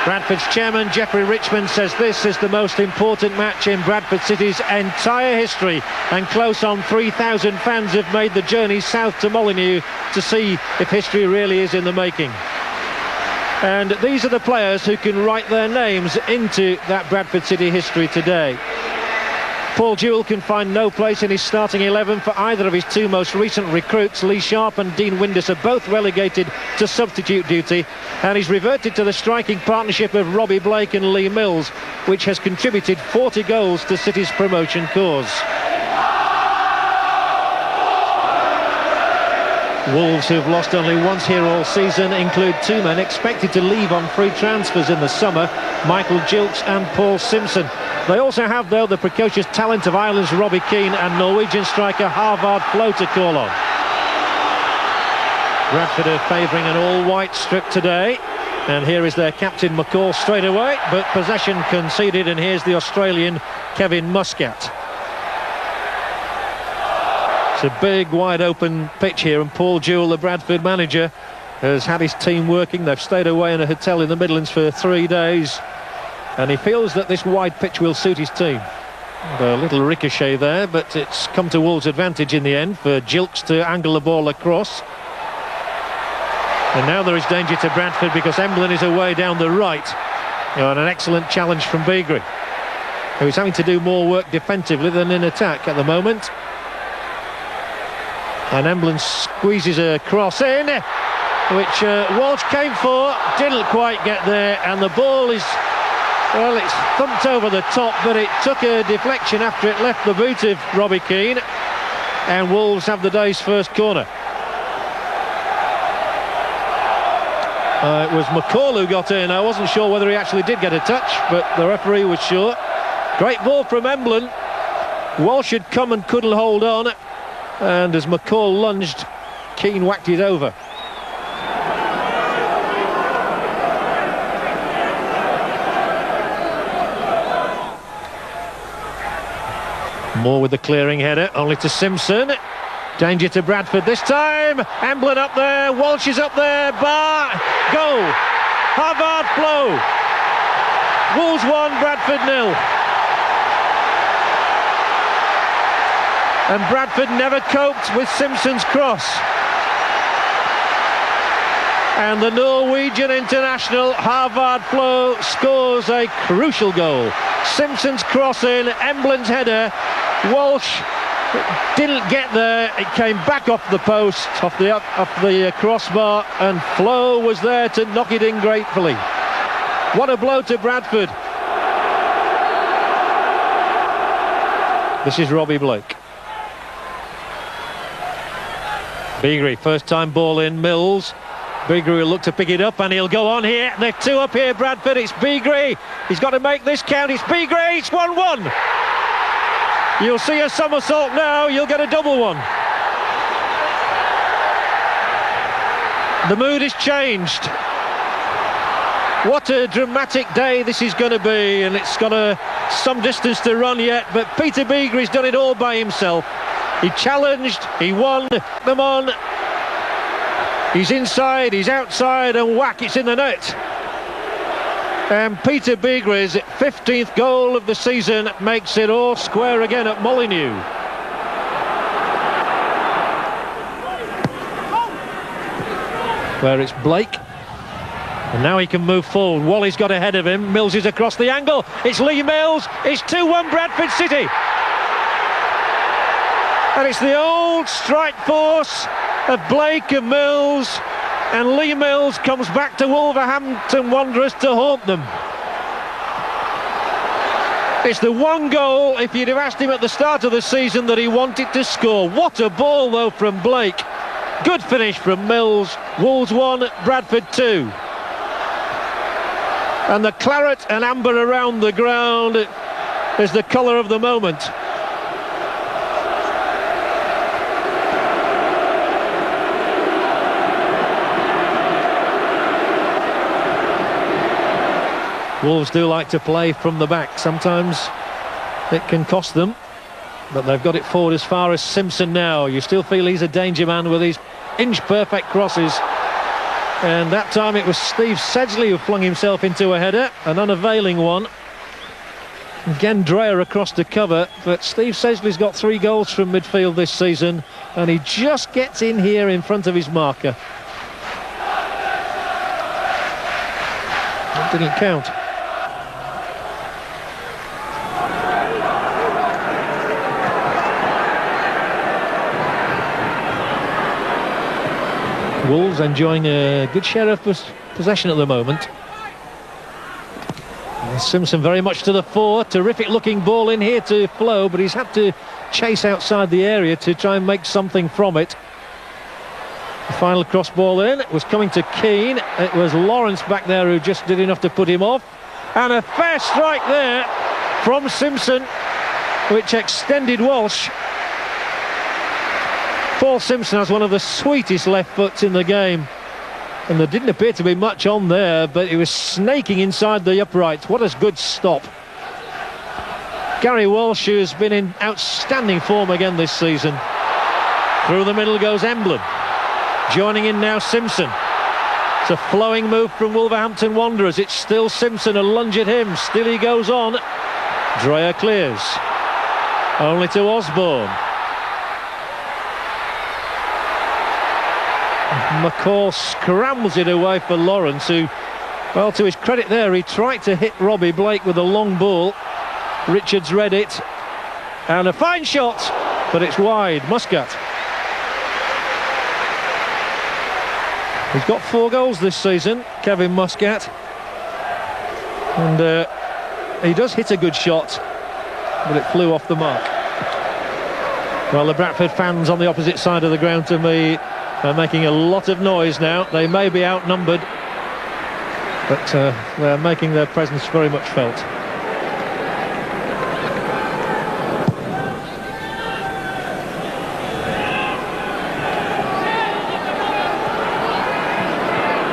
Bradford's chairman, Geoffrey Richmond, says this is the most important match in Bradford City's entire history, and close on 3,000 fans have made the journey south to Molineux to see if history really is in the making. And these are the players who can write their names into that Bradford City history today. Paul Jewell can find no place in his starting 11 for either of his two most recent recruits. Lee Sharp and Dean Windus are both relegated to substitute duty, and he's reverted to the striking partnership of Robbie Blake and Lee Mills, which has contributed 40 goals to City's promotion cause. Wolves, who've lost only once here all season, include two men expected to leave on free transfers in the summer, Michael Gilks and Paul Simpson. They also have, though, the precocious talent of Ireland's Robbie Keane and Norwegian striker Harvard Flo to call on. Bradford are favouring an all-white strip today, and here is their captain McCall straight away, but possession conceded, and here's the Australian Kevin Muscat. It's a big, wide-open pitch here, and Paul Jewell, the Bradford manager, has had his team working. They've stayed away in a hotel in the Midlands for 3 days, and he feels that this wide pitch will suit his team. A little ricochet there, but it's come to Wolves' advantage in the end for Gilks to angle the ball across. And now there is danger to Bradford because Emblin is away down the right. And an excellent challenge from Beagrie, who's having to do more work defensively than in attack at the moment. And Emblin squeezes a cross in, which Walsh came for, didn't quite get there, and the ball is, well, it's thumped over the top, but it took a deflection after it left the boot of Robbie Keane, and Wolves have the day's first corner. It was McCall who got in. I wasn't sure whether he actually did get a touch, but the referee was sure. Great ball from Emblin. Walsh had come and couldn't hold on, and as McCall lunged, Keane whacked it over. Moore with the clearing header, only to Simpson. Danger to Bradford this time. Emblin up there, Walsh is up there, bar, goal. Harvard Flo. Wolves 1, Bradford 0. And Bradford never coped with Simpson's cross. And the Norwegian international Harvard Flo scores a crucial goal. Simpson's cross in, Emblin's header. Walsh didn't get there, it came back off the post, off the crossbar, and Flo was there to knock it in gratefully. What a blow to Bradford. This is Robbie Blake. Beagrie, first time ball in, Mills. Beagrie will look to pick it up, and he'll go on here. They're two up here, Bradford. It's Beagrie. He's got to make this count. It's Beagrie. It's 1-1. You'll see a somersault now. You'll get a double one. The mood has changed. What a dramatic day this is going to be, and it's got some distance to run yet, but Peter Beagrie's done it all by himself. He challenged, he won, them on. He's inside, he's outside, and whack, it's in the net. And Peter Beagrie's 15th goal of the season makes it all square again at Molineux. Where it's Blake. And now he can move forward. Wally's got ahead of him. Mills is across the angle. It's Lee Mills. It's 2-1 Bradford City. And it's the old strike force of Blake and Mills, and Lee Mills comes back to Wolverhampton Wanderers to haunt them. It's the one goal, if you'd have asked him at the start of the season, that he wanted to score. What a ball though from Blake. Good finish from Mills. Wolves 1, Bradford 2. And the claret and amber around the ground is the colour of the moment. Wolves do like to play from the back. Sometimes it can cost them, but they've got it forward as far as Simpson now. You still feel he's a danger man with his inch-perfect crosses. And that time it was Steve Sedgley who flung himself into a header, an unavailing one. Again, Dreyer across the cover, but Steve Sedgley's got 3 goals from midfield this season, and he just gets in here in front of his marker. That didn't count. Wolves enjoying a good share of possession at the moment. Simpson very much to the fore. Terrific looking ball in here to Flo, but he's had to chase outside the area to try and make something from it. The final cross ball in, it was coming to Keane. It was Lawrence back there who just did enough to put him off. And a fair strike there from Simpson, which extended Walsh. Paul Simpson has one of the sweetest left foots in the game, and there didn't appear to be much on there, but he was snaking inside the upright. What a good stop. Gary Walsh, who's been in outstanding form again this season. Through the middle goes Emblem. Joining in now Simpson. It's a flowing move from Wolverhampton Wanderers. It's still Simpson, a lunge at him. Still he goes on. Dreyer clears. Only to Osborne. McCall scrambles it away for Lawrence, who, well, to his credit there, he tried to hit Robbie Blake with a long ball. Richards read it, and a fine shot, but it's wide. Muscat. He's got 4 goals this season, Kevin Muscat, and he does hit a good shot, but it flew off the mark. Well, the Bradford fans on the opposite side of the ground to me are making a lot of noise now. They may be outnumbered, but they're making their presence very much felt.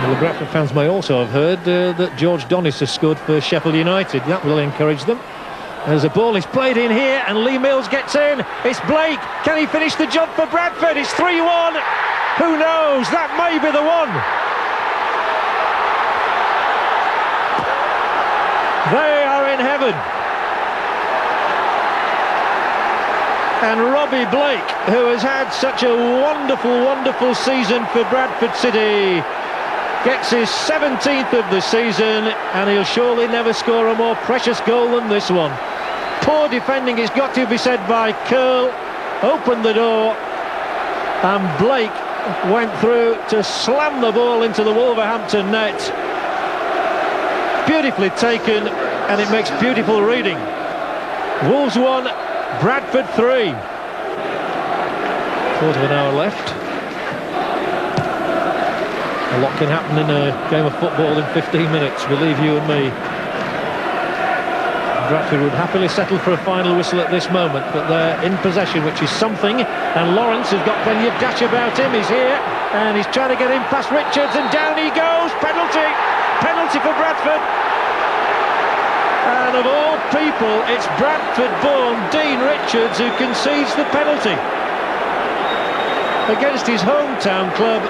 Well, the Bradford fans may also have heard that George Donis has scored for Sheffield United. That will encourage them. There's a ball, he's played in here, and Lee Mills gets in. It's Blake. Can he finish the job for Bradford? It's 3-1. Who knows? That may be the one. They are in heaven. And Robbie Blake, who has had such a wonderful, wonderful season for Bradford City, gets his 17th of the season, and he'll surely never score a more precious goal than this one. Poor defending, it's got to be said, by Curl. Opened the door, and Blake went through to slam the ball into the Wolverhampton net. Beautifully taken, and it makes beautiful reading. Wolves 1, Bradford 3. Quarter of an hour left. A lot can happen in a game of football in 15 minutes, believe you and me. Bradford would happily settle for a final whistle at this moment, but they're in possession, which is something. And Lawrence has got plenty of dash about him. He's here, and he's trying to get in past Richards, and down he goes. Penalty! Penalty for Bradford. And of all people, it's Bradford-born Dean Richards who concedes the penalty against his hometown club.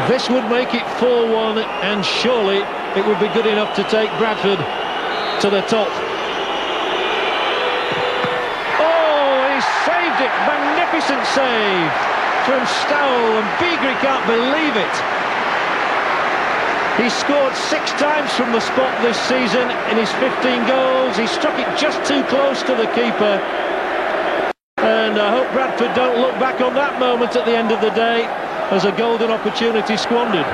This would make it 4-1, and surely it would be good enough to take Bradford to the top. Oh, he saved it! Magnificent save from Stowell, and Beagrie can't believe it. He scored 6 times from the spot this season in his 15 goals. He struck it just too close to the keeper. And I hope Bradford don't look back on that moment at the end of the day as a golden opportunity squandered.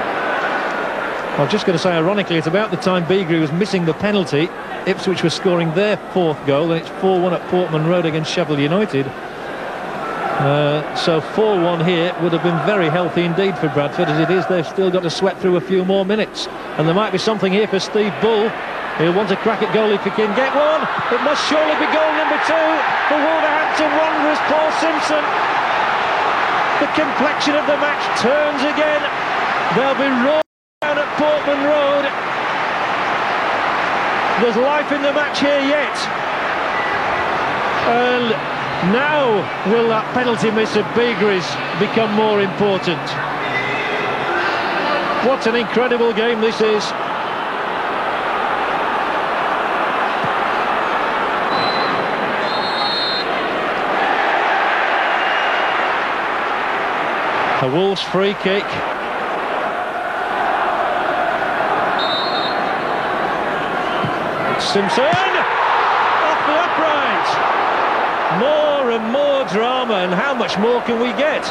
I'm just going to say, ironically, it's about the time Beagrie was missing the penalty. Ipswich was scoring their 4th goal, and it's 4-1 at Portman Road against Sheffield United. So 4-1 here would have been very healthy indeed for Bradford. As it is, they've still got to sweat through a few more minutes. And there might be something here for Steve Bull. He'll want a crack at goal if he can get one. It must surely be goal number 2 for Wolverhampton Wanderers, Paul Simpson. The complexion of the match turns again. They'll be roaring down at Portman Road. There's life in the match here yet. And Now, will that penalty miss of Beagries become more important? What an incredible game this is. A Wolves free kick. Simpson! Off the upright! More and more drama, and how much more can we get?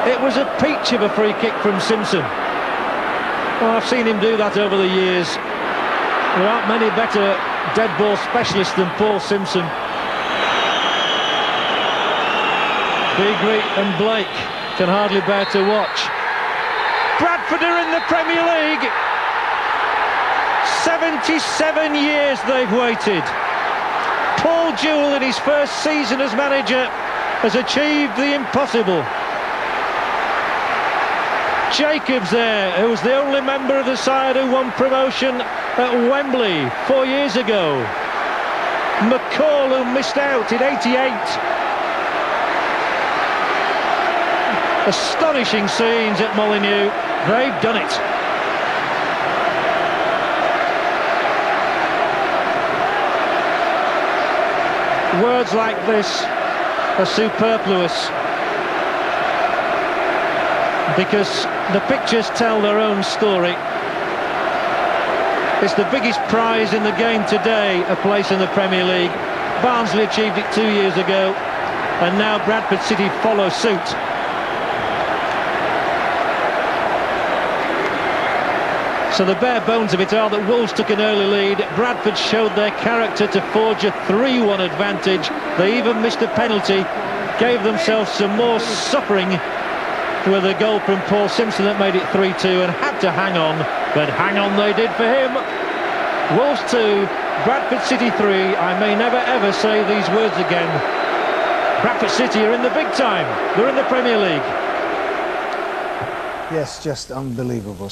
It was a peach of a free kick from Simpson. Well, I've seen him do that over the years. There aren't many better dead ball specialists than Paul Simpson. Beagrie and Blake can hardly bear to watch. Bradford are in the Premier League. 77 years they've waited. Paul Jewell, in his first season as manager, has achieved the impossible. Jacobs there, who was the only member of the side who won promotion at Wembley 4 years ago. McCall, who missed out in '88. Astonishing scenes at Molineux. They've done it. Words like this are superfluous, because the pictures tell their own story. It's the biggest prize in the game today, a place in the Premier League. Barnsley achieved it 2 years ago, and now Bradford City follow suit. So the bare bones of it are that Wolves took an early lead. Bradford showed their character to forge a 3-1 advantage. They even missed a penalty, gave themselves some more suffering with a goal from Paul Simpson that made it 3-2, and had to hang on, but hang on they did for him. Wolves 2, Bradford City 3. I may never ever say these words again. Bradford City are in the big time. They're in the Premier League. Yes, just unbelievable.